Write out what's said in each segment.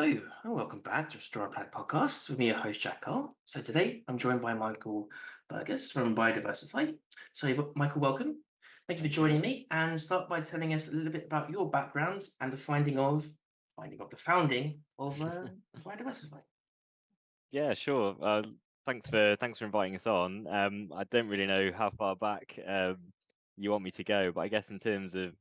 Hello, and welcome back to Restore and Planet Podcast with me, your host, Jack Cole. So today I'm joined by Michael Burgass from Biodiversify. So, Michael, welcome. Thank you for Thank you. joining me. And start by telling us a little bit about your background and the finding of the founding of Biodiversify. Yeah, sure. Thanks for inviting us on. I don't really know how far back you want me to go, but I guess in terms of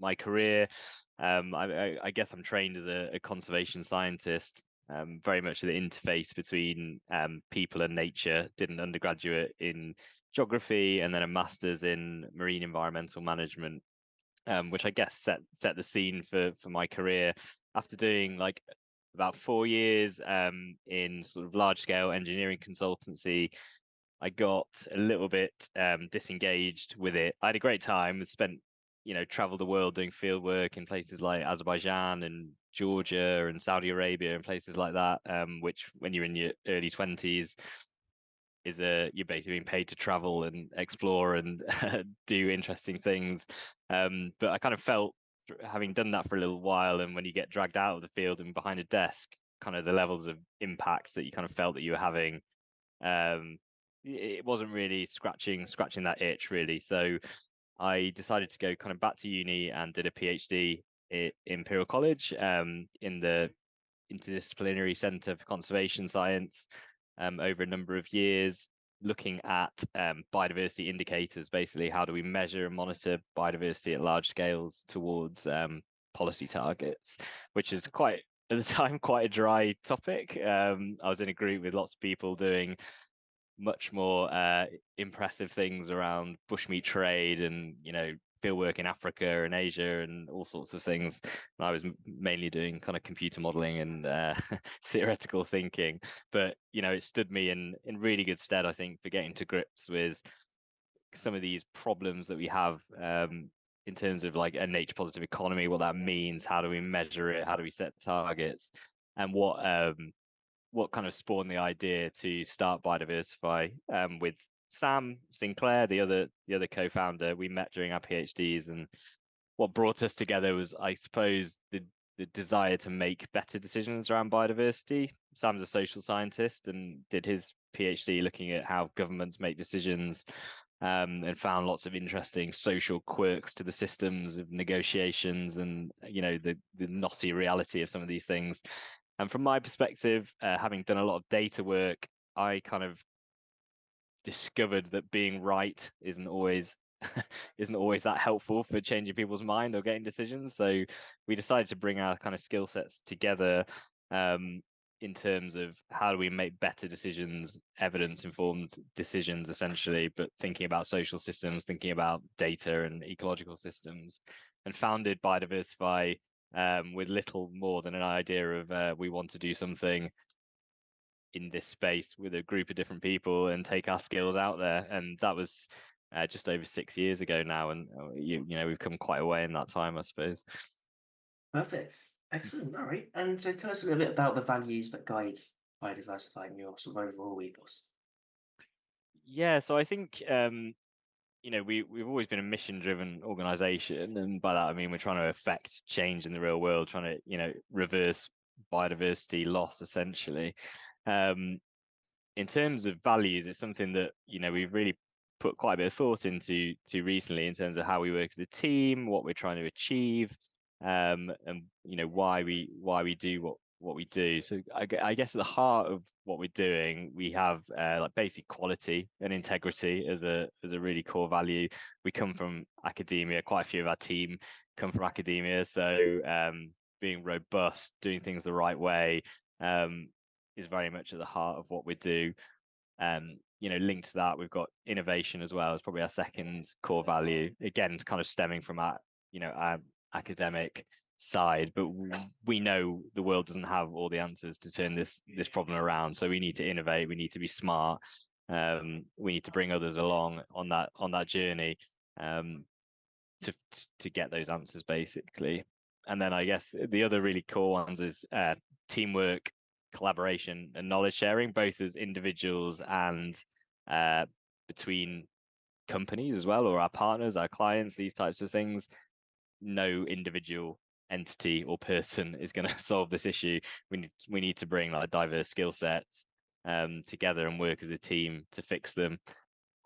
my career, I guess I'm trained as a conservation scientist, very much the interface between people and nature. Did an undergraduate in geography and then a master's in marine environmental management, which I guess set the scene for my career after doing like about 4 years in sort of large scale engineering consultancy. I got a little bit disengaged with it. I had a great time, spent, traveled the world doing field work in places like Azerbaijan and Georgia and Saudi Arabia and places like that, which when you're in your early 20s you're basically being paid to travel and explore and do interesting things. But I kind of felt, having done that for a little while, and when you get dragged out of the field and behind a desk, kind of the levels of impact that you kind of felt that you were having, um, it wasn't really scratching that itch really. So I decided to go kind of back to uni and did a PhD at Imperial College, in the Interdisciplinary Centre for Conservation Science, over a number of years, looking at biodiversity indicators. Basically, how do we measure and monitor biodiversity at large scales towards policy targets, which is quite, at the time, quite a dry topic. I was in a group with lots of people doing much more impressive things around bushmeat trade and, field work in Africa and Asia and all sorts of things. And I was mainly doing kind of computer modeling and theoretical thinking. But it stood me in really good stead, I think, for getting to grips with some of these problems that we have, in terms of like a nature positive economy, what that means, how do we measure it, how do we set targets, and what kind of spawned the idea to start Biodiversify, with Sam Sinclair, the other co-founder. We met during our PhDs, and what brought us together was, I suppose, the desire to make better decisions around biodiversity. Sam's a social scientist and did his PhD looking at how governments make decisions, and found lots of interesting social quirks to the systems of negotiations and, the knotty reality of some of these things. And from my perspective, having done a lot of data work, I kind of discovered that being right isn't always isn't always that helpful for changing people's mind or getting decisions. So we decided to bring our kind of skill sets together, in terms of how do we make better decisions, evidence informed decisions essentially, but thinking about social systems, thinking about data and ecological systems, and founded Biodiversify, with little more than an idea of, we want to do something in this space with a group of different people and take our skills out there. And that was just over 6 years ago now, and we've come quite a way in that time, I suppose. Perfect. Excellent. All right. And so tell us a little bit about the values that guide Biodiversify and your sort of overall ethos. Yeah, so I think, we've always been a mission driven organization, and by that I mean we're trying to affect change in the real world, trying to, reverse biodiversity loss essentially. um in terms of values, it's something that, we've really put quite a bit of thought into recently, in terms of how we work as a team, what we're trying to achieve, and why we do what we do. So I guess at the heart of what we're doing, we have, like basic quality and integrity as a really core value. We come from academia. Quite a few of our team come from academia, so being robust, doing things the right way, is very much at the heart of what we do. Linked to that, we've got innovation as well as probably our second core value. Again, kind of stemming from our academic side, but we know the world doesn't have all the answers to turn this problem around. So we need to innovate. We need to be smart. We need to bring others along on that journey, um, to get those answers basically. And then I guess the other really core ones is teamwork, collaboration, and knowledge sharing, both as individuals and uh, between companies as well, or our partners, our clients, these types of things. No individual entity or person is going to solve this issue. We need to bring like diverse skill sets together and work as a team to fix them,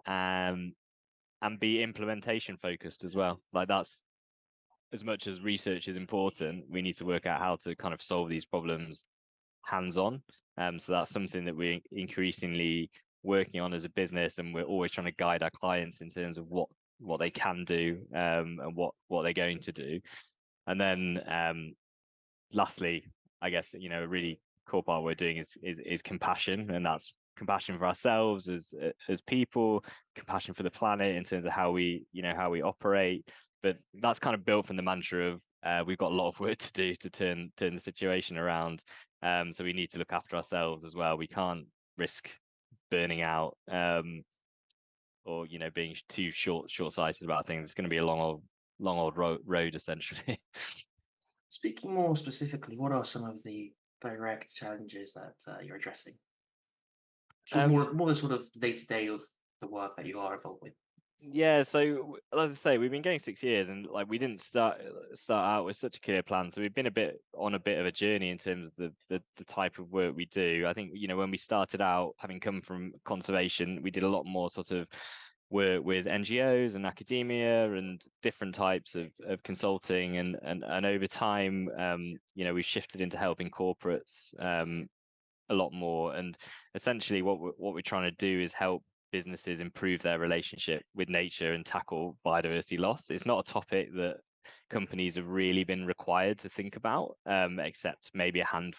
and be implementation focused as well. Like that's, as much as research is important, we need to work out how to kind of solve these problems hands-on. So that's something that we're increasingly working on as a business, and we're always trying to guide our clients in terms of what they can do, and what they're going to do. And then lastly, I guess, a really core part we're doing is compassion, and that's compassion for ourselves as people, compassion for the planet in terms of how we operate. But that's kind of built from the mantra of we've got a lot of work to do to turn the situation around. So we need to look after ourselves as well. We can't risk burning out, or being too short-sighted about things. It's going to be a long old road essentially. Speaking more specifically, what are some of the direct challenges that you're addressing? So more the sort of day-to-day of the work that you are involved with. Yeah, so as I say, we've been going 6 years, and like we didn't start out with such a clear plan. So we've been on a bit of a journey in terms of the type of work we do. I think when we started out, having come from conservation, we did a lot more sort of work with NGOs and academia and different types of consulting, and over time, we shifted into helping corporates a lot more. And essentially what we're trying to do is help businesses improve their relationship with nature and tackle biodiversity loss. It's not a topic that companies have really been required to think about, except maybe a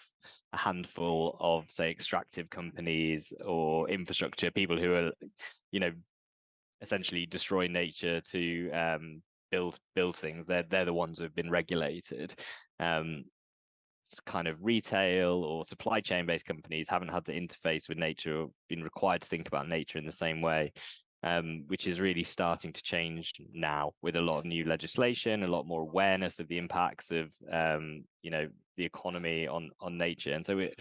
handful of, say, extractive companies or infrastructure people who are essentially destroying nature to build things. They're the ones who have been regulated. Kind of retail or supply chain based companies haven't had to interface with nature or been required to think about nature in the same way, which is really starting to change now with a lot of new legislation, a lot more awareness of the impacts of the economy on nature. And so we're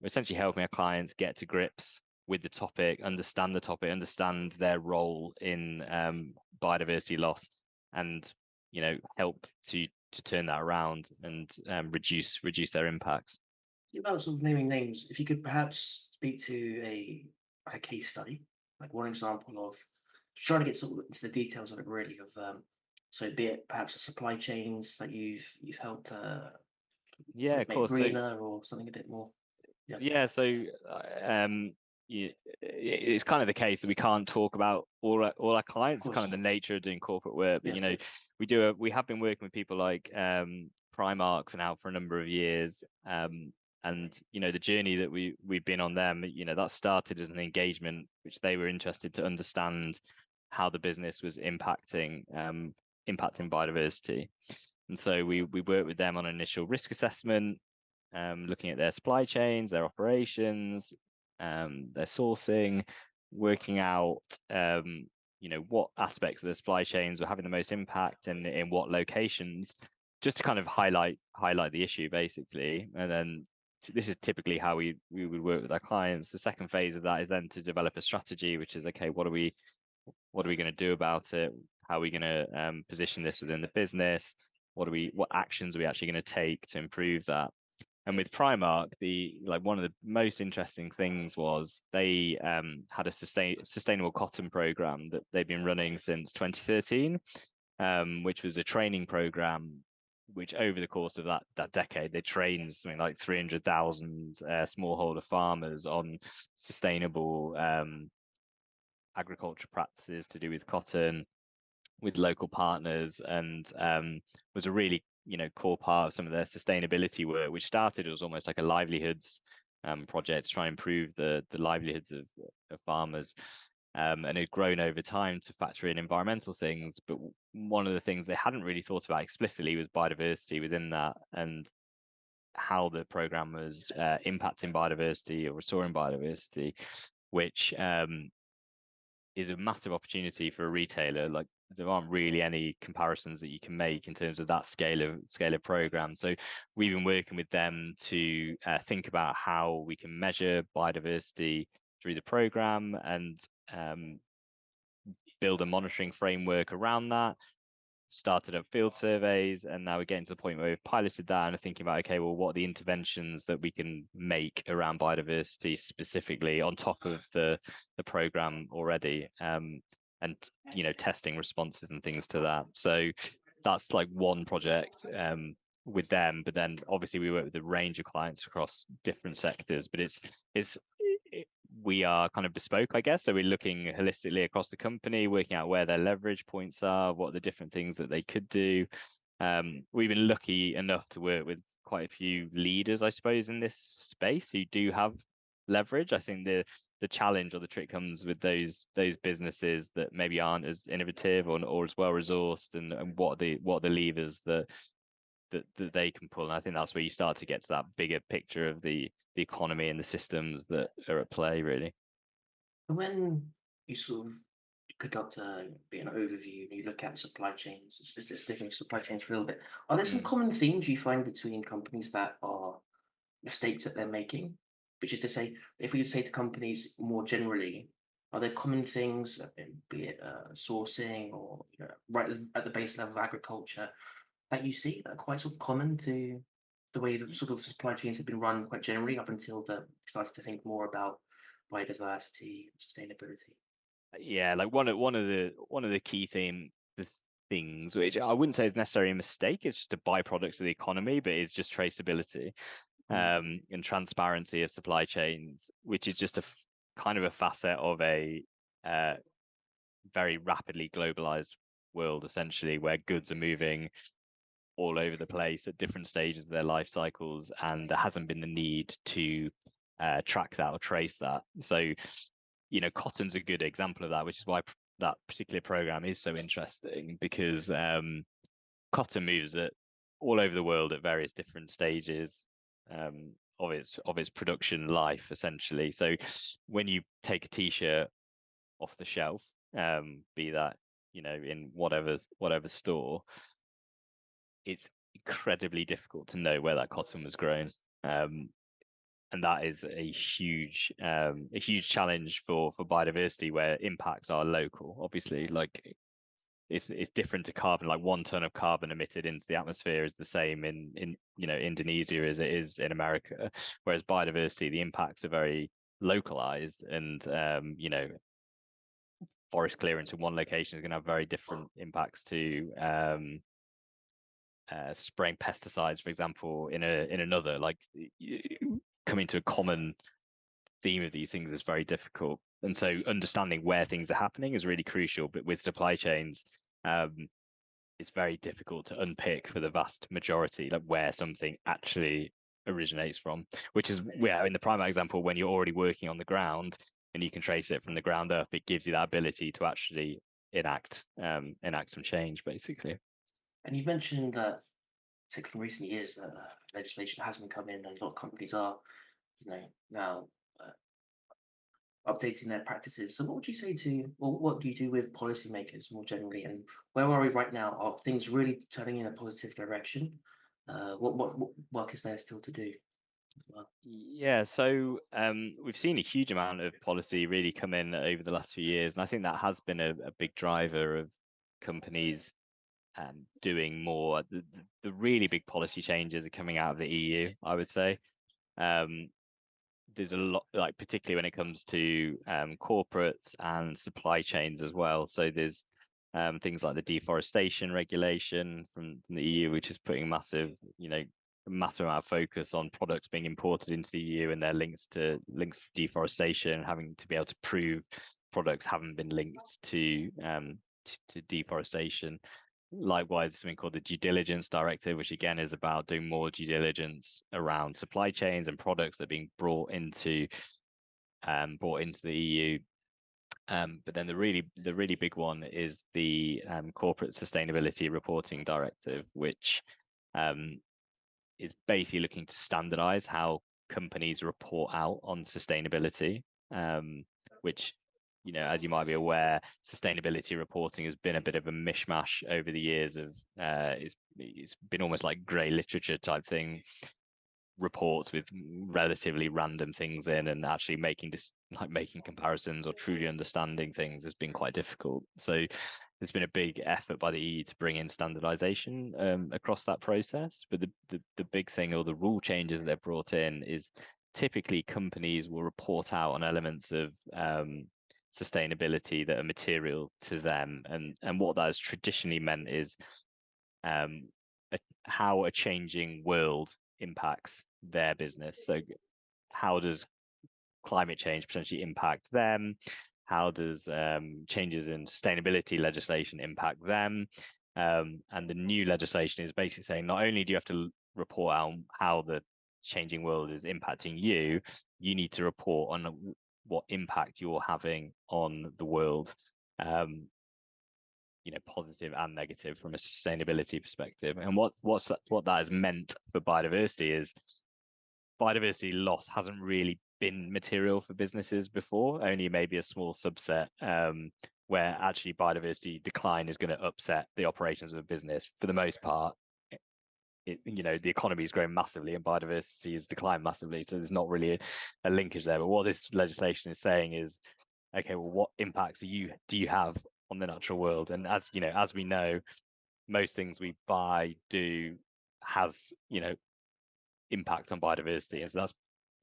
essentially helping our clients get to grips with the topic, understand their role in biodiversity loss, and help to turn that around and reduce their impacts. About sort of naming names, if you could perhaps speak to a case study, like one example of trying to get sort of into the details of it really so be it perhaps the supply chains that you've helped Yeah, of make course. So greener or something a bit more. yeah, so it's kind of the case that we can't talk about all our Of clients. It's kind course. of the nature of doing corporate work. But Yeah. we have been working with people like Primark for a number of years. And the journey that we've been on them, that started as an engagement which they were interested to understand how the business was impacting biodiversity. And so we worked with them on an initial risk assessment, looking at their supply chains, their operations, their sourcing, working out what aspects of the supply chains were having the most impact and in what locations, just to kind of highlight the issue basically. And then this is typically how we would work with our clients. The second phase of that is then to develop a strategy, which is, okay, what are we going to do about it? How are we going to position this within the business? What actions are we actually going to take to improve that? And with Primark, one of the most interesting things was they had a sustainable cotton program that they've been running since 2013, which was a training program which over the course of that decade, they trained something like 300,000 smallholder farmers on sustainable agriculture practices to do with cotton, with local partners, and was a really core part of some of their sustainability work, which started as almost like a livelihoods project to try and improve the livelihoods of farmers, and it had grown over time to factor in environmental things. But one of the things they hadn't really thought about explicitly was biodiversity within that, and how the program was impacting biodiversity or restoring biodiversity, which is a massive opportunity for a retailer. Like, there aren't really any comparisons that you can make in terms of that scale of program. So we've been working with them to think about how we can measure biodiversity through the program, and build a monitoring framework around that. started up field surveys, and now we're getting to the point where we've piloted that and are thinking about, okay, well, what are the interventions that we can make around biodiversity specifically on top of the program already, and testing responses and things to that. So that's like one project with them, but then obviously we work with a range of clients across different sectors, but we are kind of bespoke, I guess. So we're looking holistically across the company, working out where their leverage points are, what are the different things that they could do. We've been lucky enough to work with quite a few leaders, I suppose, in this space who do have leverage. I think the challenge or the trick comes with those businesses that maybe aren't as innovative or as well resourced, and what are the levers that they can pull. And I think that's where you start to get to that bigger picture of the economy and the systems that are at play, really. And when you sort of conduct an overview and you look at supply chains, just sticking with supply chains for a little bit, are there some Mm. common themes you find between companies that are mistakes that they're making? Which is to say, if we say to companies more generally, are there common things, be it sourcing or right at the base level of agriculture, that you see that are quite sort of common to the way that sort of supply chains have been run quite generally up until the started to think more about biodiversity and sustainability? Yeah, like one of the key things, which I wouldn't say is necessarily a mistake, it's just a byproduct of the economy, but it's just traceability Mm. and transparency of supply chains, which is just kind of a facet of a uh, very rapidly globalized world, essentially, where goods are moving all over the place at different stages of their life cycles, and there hasn't been the need to track that or trace that. So, cotton's a good example of that, which is why that particular program is so interesting, because cotton moves all over the world at various different stages of its production life, essentially. So when you take a t-shirt off the shelf, be that in whatever store, it's incredibly difficult to know where that cotton was grown. And that is a huge challenge for biodiversity, where impacts are local. Obviously, like it's different to carbon. Like 1 ton of carbon emitted into the atmosphere is the same in Indonesia as it is in America, whereas biodiversity, the impacts are very localized, and forest clearance in one location is going to have very different impacts to spraying pesticides, for example, in another. Like coming to a common theme of these things is very difficult, and so understanding where things are happening is really crucial. But with supply chains, it's very difficult to unpick for the vast majority, like where something actually originates from. Which is where, in the prime example, when you're already working on the ground and you can trace it from the ground up, it gives you that ability to actually enact some change, basically. And you've mentioned that, particularly in recent years, that legislation has been coming, and a lot of companies are, now updating their practices. So, what would you say to, or what do you do with policymakers more generally, and where are we right now? Are things really turning in a positive direction? What work is there still to do as well? Yeah, so we've seen a huge amount of policy really come in over the last few years, and I think that has been a big driver of companies doing more. The really big policy changes are coming out of the EU, I would say. Um, there's a lot, like particularly when it comes to corporates and supply chains as well. So there's things like the deforestation regulation from the EU, which is putting massive amount of focus on products being imported into the EU and their links to deforestation, having to be able to prove products haven't been linked to deforestation. Likewise, something called the due diligence directive, which again is about doing more due diligence around supply chains and products that are being brought into the EU. But then the really big one is the corporate sustainability reporting directive, which is basically looking to standardize how companies report out on sustainability, which, as you might be aware, sustainability reporting has been a bit of a mishmash over the years of it's been almost like grey literature type thing, reports with relatively random things in, and actually making comparisons or truly understanding things has been quite difficult. So there's been a big effort by the EU to bring in standardization across that process. But the big thing, or the rule changes that they've brought in, is typically companies will report out on elements of sustainability that are material to them, and what that has traditionally meant is um, how a changing world impacts their business. So how does climate change potentially impact them? How does changes in sustainability legislation impact them? And the new legislation is basically saying not only do you have to report out how the changing world is impacting you, you need to report on what impact you're having on the world, positive and negative from a sustainability perspective. And what that has meant for biodiversity is biodiversity loss hasn't really been material for businesses before, only maybe a small subset, where actually biodiversity decline is going to upset the operations of a business. For the most part, the economy is growing massively and biodiversity has declined massively, so there's not really a linkage there. But what this legislation is saying is, okay, well, what impacts do you have on the natural world? And as we know, most things we buy has impact on biodiversity, and so that's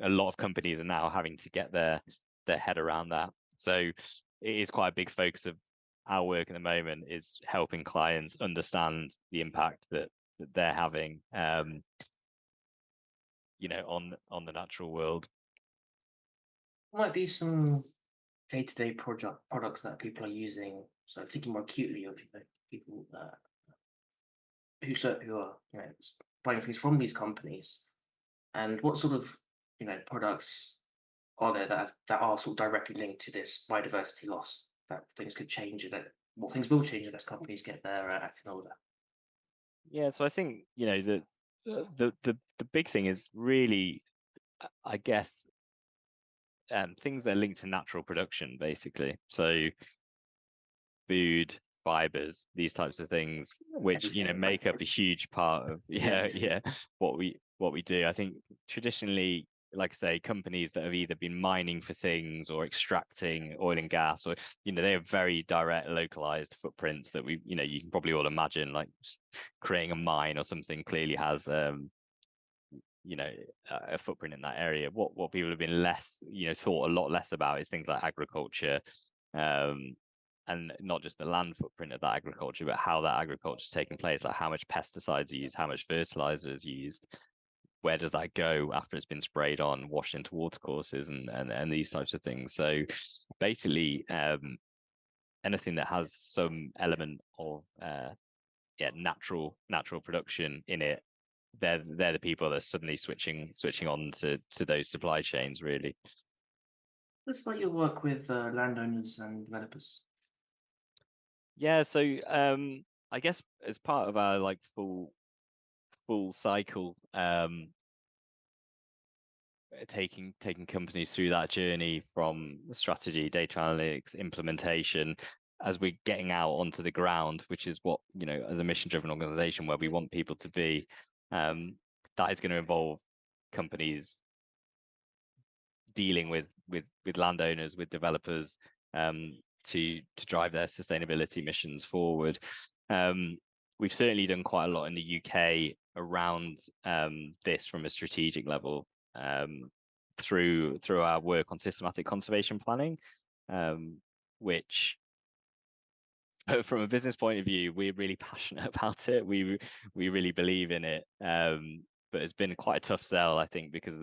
a lot of companies are now having to get their head around that. So it is quite a big focus of our work at the moment, is helping clients understand the impact that they're having on the natural world. Might be some day-to-day products that people are using. So thinking more acutely of people who are buying things from these companies, and what sort of products are there that are sort of directly linked to this biodiversity loss, that things could change, and that things will change unless companies get their act in order. Yeah, so I think the big thing is really, I guess, things that are linked to natural production, basically. So food, fibers, these types of things, which Everything, make up a huge part of what we do. I think traditionally, like I say, companies that have either been mining for things or extracting oil and gas, or they have very direct, localized footprints that you can probably all imagine, like creating a mine or something clearly has a footprint in that area. What people have been thought a lot less about is things like agriculture, and not just the land footprint of that agriculture, but how that agriculture is taking place, like how much pesticides are used, how much fertilizer is used, where does that go after it's been sprayed on, washed into watercourses, and these types of things. So basically, anything that has some element of natural production in it, they're the people that are suddenly switching on to those supply chains, really. Let's about your work with landowners and developers. Yeah, so I guess as part of our like full cycle, taking companies through that journey from strategy, data analytics, implementation, as we're getting out onto the ground, which is what as a mission-driven organization where we want people to be, that is going to involve companies dealing with landowners, with developers, to drive their sustainability missions forward. We've certainly done quite a lot in the UK around this from a strategic level, through our work on systematic conservation planning, which from a business point of view, we're really passionate about it. We really believe in it, but it's been quite a tough sell, I think, because of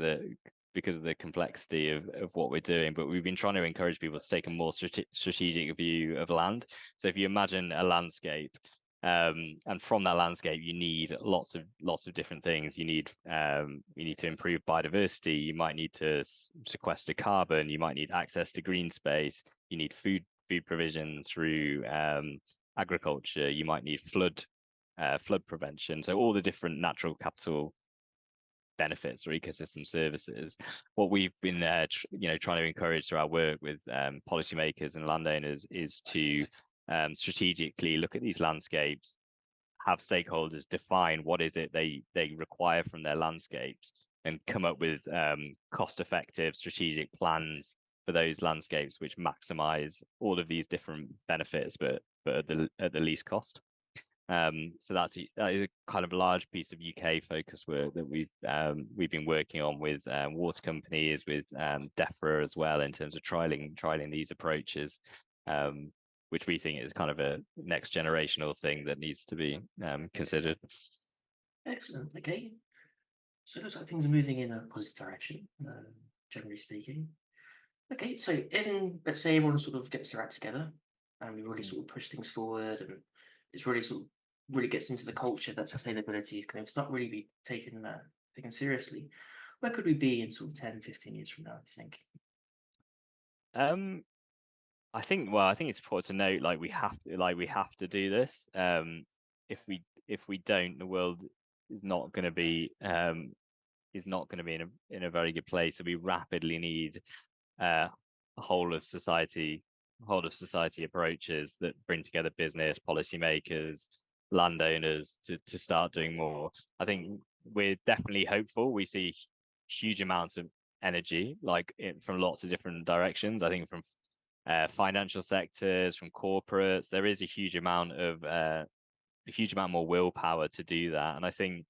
the complexity of what we're doing. But we've been trying to encourage people to take a more strategic view of land. So if you imagine a landscape, and from that landscape, you need lots of different things. You need to improve biodiversity. You might need to sequester carbon. You might need access to green space. You need food provision through agriculture. You might need flood prevention. So all the different natural capital benefits or ecosystem services. What we've been trying to encourage through our work with policymakers and landowners is to strategically look at these landscapes, have stakeholders define what is it they require from their landscapes, and come up with cost-effective strategic plans for those landscapes which maximize all of these different benefits, but but at the least cost. So that is a kind of large piece of UK focus work that we've been working on with water companies, with DEFRA as well, in terms of trialing these approaches, which we think is kind of a next generational thing that needs to be considered. Excellent. Okay. So it looks like things are moving in a positive direction, generally speaking. Okay, so let's say everyone sort of gets their act together and we really sort of push things forward, and it's really sort of really gets into the culture that sustainability is going to not really be taken seriously. Where could we be in sort of 10, 15 years from now, do you think? I think it's important to note, like we have to do this. If we don't, the world is not going to be in a very good place. So we rapidly need a whole of society approaches that bring together business, policymakers, landowners to start doing more. I think we're definitely hopeful. We see huge amounts of energy, from lots of different directions. I think from financial sectors, from corporates, there is a huge amount more willpower to do that. And I think,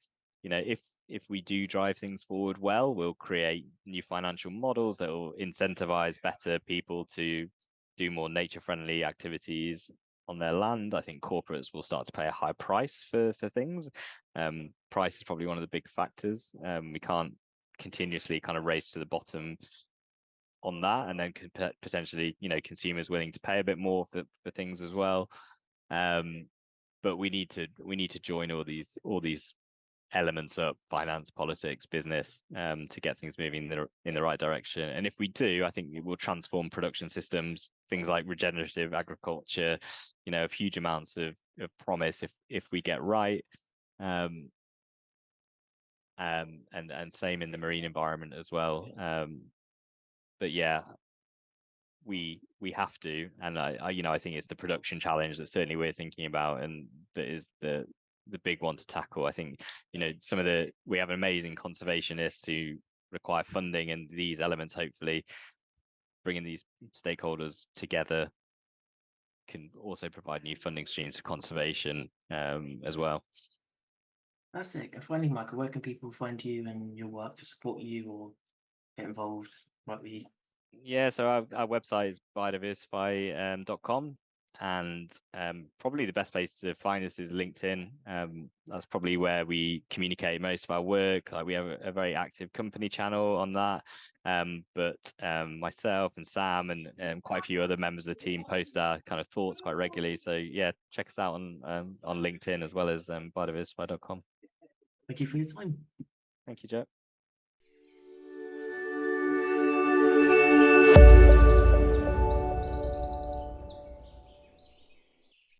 if we do drive things forward well, we'll create new financial models that will incentivize better people to do more nature-friendly activities on their land. I think corporates will start to pay a high price for things. Price is probably one of the big factors. We can't continuously kind of race to the bottom on that, and then potentially, consumers willing to pay a bit more for things as well. But we need to join all these elements up: finance, politics, business, to get things moving in the right direction. And if we do, I think it will transform production systems, things like regenerative agriculture, of huge amounts of promise if we get right. And same in the marine environment as well. But yeah, we have to, and I think it's the production challenge that certainly we're thinking about, and that is the big one to tackle. I think we have amazing conservationists who require funding, and these elements, hopefully bringing these stakeholders together, can also provide new funding streams for conservation as well. That's it. And finally, Michael, where can people find you and your work to support you or get involved? Might be Yeah, so our website is biodiversify.com, and probably the best place to find us is LinkedIn. That's probably where we communicate most of our work. Like, we have a very active company channel on that, but myself and Sam and quite a few other members of the team post our kind of thoughts quite regularly. So yeah, check us out on LinkedIn as well as biodiversify.com. thank you for your time. Thank you, Joe.